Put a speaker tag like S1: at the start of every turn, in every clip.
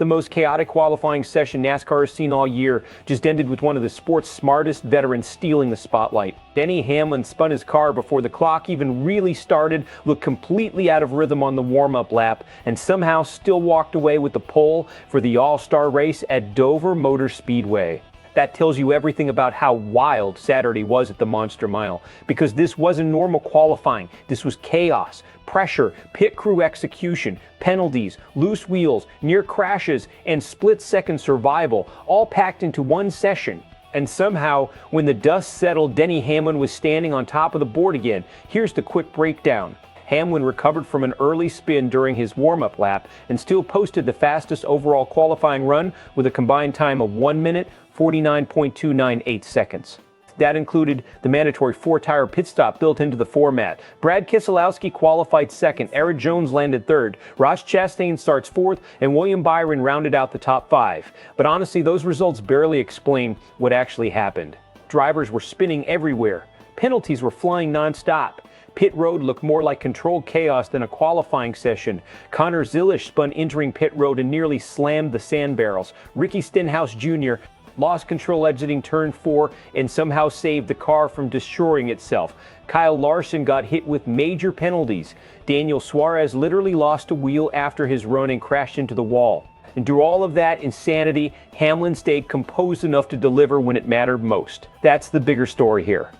S1: The most chaotic qualifying session NASCAR has seen all year just ended with one of the sport's smartest veterans stealing the spotlight. Denny Hamlin spun his car before the clock even really started, looked completely out of rhythm on the warm-up lap, and somehow still walked away with the pole for the All Star Race at Dover Motor Speedway. That tells you everything about how wild Saturday was at the Monster Mile, because this wasn't normal qualifying. This was chaos, pressure, pit crew execution, penalties, loose wheels, near crashes, and split-second survival, all packed into one session. And somehow, when the dust settled, Denny Hamlin was standing on top of the board again. Here's the quick breakdown. Hamlin recovered from an early spin during his warm-up lap and still posted the fastest overall qualifying run with a combined time of 1 minute, 49.298 seconds. That included the mandatory 4-tire pit stop built into the format. Brad Keselowski qualified second, Eric Jones landed third, Ross Chastain starts fourth, and William Byron rounded out the top 5. But honestly, those results barely explain what actually happened. Drivers were spinning everywhere. Penalties were flying non-stop. Pit road looked more like controlled chaos than a qualifying session. Connor Zilisch spun entering pit road and nearly slammed the sand barrels. Ricky Stenhouse Jr. lost control exiting turn 4 and somehow saved the car from destroying itself. Kyle Larson got hit with major penalties. Daniel Suarez literally lost a wheel after his run and crashed into the wall. And through all of that insanity, Hamlin stayed composed enough to deliver when it mattered most. That's the bigger story here.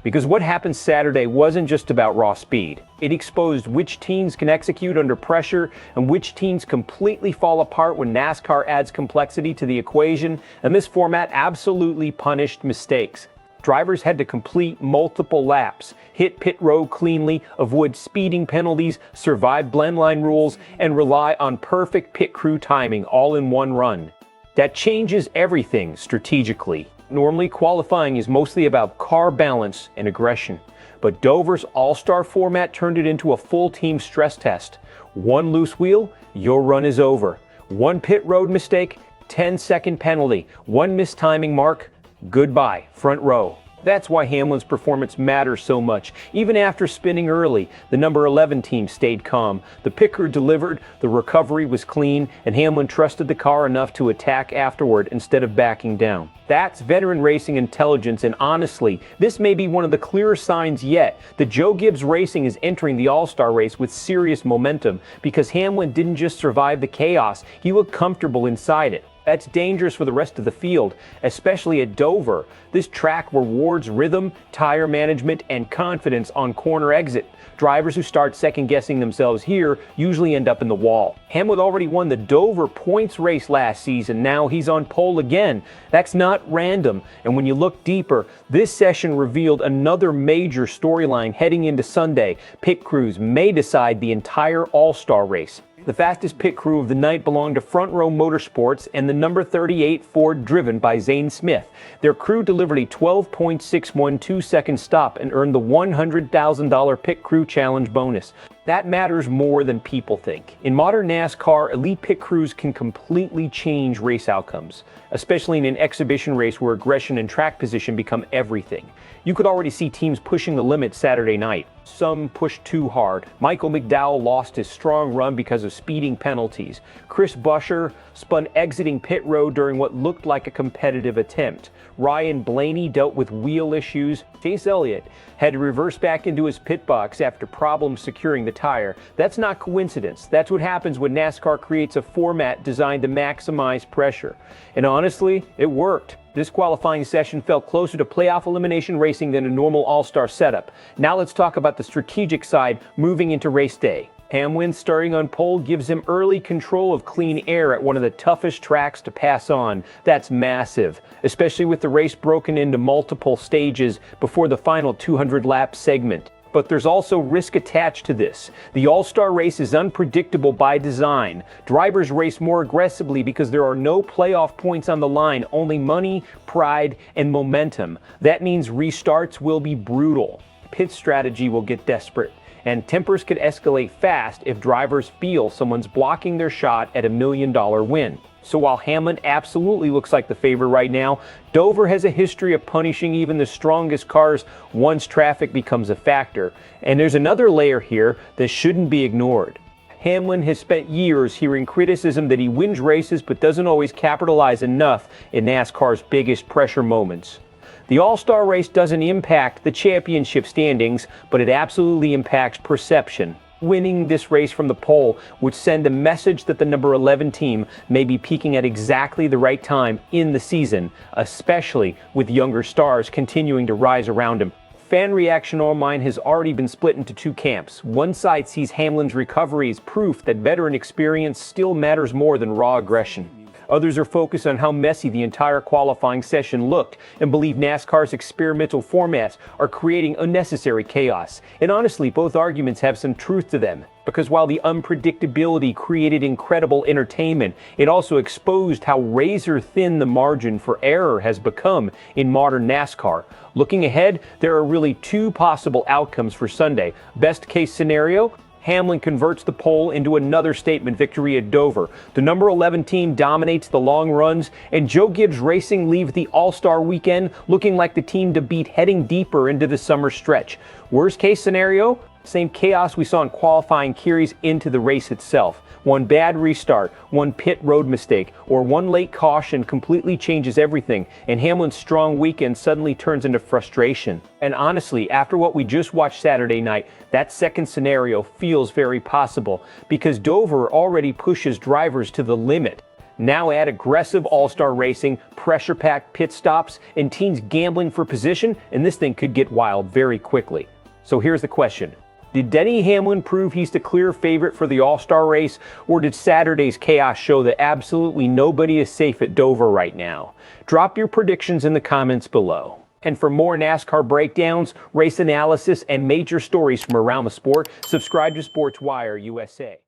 S1: Because what happened Saturday wasn't just about raw speed. It exposed which teams can execute under pressure and which teams completely fall apart when NASCAR adds complexity to the equation, and this format absolutely punished mistakes. Drivers had to complete multiple laps, hit pit road cleanly, avoid speeding penalties, survive blendline rules, and rely on perfect pit crew timing all in one run. That changes everything strategically. Normally, qualifying is mostly about car balance and aggression, but Dover's all-star format turned it into a full team stress test. One loose wheel, your run is over. One pit road mistake, 10-second penalty. One mistiming mark, goodbye, front row. That's why Hamlin's performance matters so much. Even after spinning early, the number 11 team stayed calm. The pit crew delivered, the recovery was clean, and Hamlin trusted the car enough to attack afterward instead of backing down. That's veteran racing intelligence, and honestly, this may be one of the clearer signs yet that Joe Gibbs Racing is entering the All-Star race with serious momentum, because Hamlin didn't just survive the chaos, he looked comfortable inside it. That's dangerous for the rest of the field, especially at Dover. This track rewards rhythm, tire management, and confidence on corner exit. Drivers who start second-guessing themselves here usually end up in the wall. Hamlin already won the Dover points race last season. Now he's on pole again. That's not random. And when you look deeper, this session revealed another major storyline heading into Sunday. Pit crews may decide the entire All-Star race. The fastest pit crew of the night belonged to Front Row Motorsports and the number 38 Ford driven by Zane Smith. Their crew delivered a 12.612-second stop and earned the $100,000 Pit Crew Challenge bonus. That matters more than people think. In modern NASCAR, elite pit crews can completely change race outcomes, especially in an exhibition race where aggression and track position become everything. You could already see teams pushing the limit Saturday night. Some pushed too hard. Michael McDowell lost his strong run because of speeding penalties. Chris Buescher spun exiting pit road during what looked like a competitive attempt. Ryan Blaney dealt with wheel issues. Chase Elliott had to reverse back into his pit box after problems securing the tire. That's not coincidence. That's what happens when NASCAR creates a format designed to maximize pressure. And honestly, it worked. This qualifying session felt closer to playoff elimination racing than a normal all-star setup. Now let's talk about the strategic side moving into race day. Hamlin starting on pole gives him early control of clean air at one of the toughest tracks to pass on. That's massive, especially with the race broken into multiple stages before the final 200-lap segment. But there's also risk attached to this. The All-Star race is unpredictable by design. Drivers race more aggressively because there are no playoff points on the line, only money, pride, and momentum. That means restarts will be brutal. Pit strategy will get desperate. And tempers could escalate fast if drivers feel someone's blocking their shot at $1 million win. So while Hamlin absolutely looks like the favorite right now, Dover has a history of punishing even the strongest cars once traffic becomes a factor. And there's another layer here that shouldn't be ignored. Hamlin has spent years hearing criticism that he wins races but doesn't always capitalize enough in NASCAR's biggest pressure moments. The All Star Race doesn't impact the championship standings, but it absolutely impacts perception. Winning this race from the pole would send a message that the number 11 team may be peaking at exactly the right time in the season, especially with younger stars continuing to rise around him. Fan reaction online has already been split into two camps. One side sees Hamlin's recovery as proof that veteran experience still matters more than raw aggression. Others are focused on how messy the entire qualifying session looked and believe NASCAR's experimental formats are creating unnecessary chaos. And honestly, both arguments have some truth to them, because while the unpredictability created incredible entertainment, it also exposed how razor-thin the margin for error has become in modern NASCAR. Looking ahead, there are really two possible outcomes for Sunday. Best case scenario, Hamlin converts the pole into another statement victory at Dover. The number 11 team dominates the long runs, and Gibbs Racing leave the All-Star weekend looking like the team to beat heading deeper into the summer stretch. Worst case scenario, same chaos we saw in qualifying carries into the race itself. One bad restart, one pit road mistake, or one late caution completely changes everything, and Hamlin's strong weekend suddenly turns into frustration. And honestly, after what we just watched Saturday night, that second scenario feels very possible, because Dover already pushes drivers to the limit. Now add aggressive all-star racing, pressure-packed pit stops, and teams gambling for position, and this thing could get wild very quickly. So here's the question. Did Denny Hamlin prove he's the clear favorite for the All-Star race, or did Saturday's chaos show that absolutely nobody is safe at Dover right now? Drop your predictions in the comments below. And for more NASCAR breakdowns, race analysis, and major stories from around the sport, subscribe to Sports Wire USA.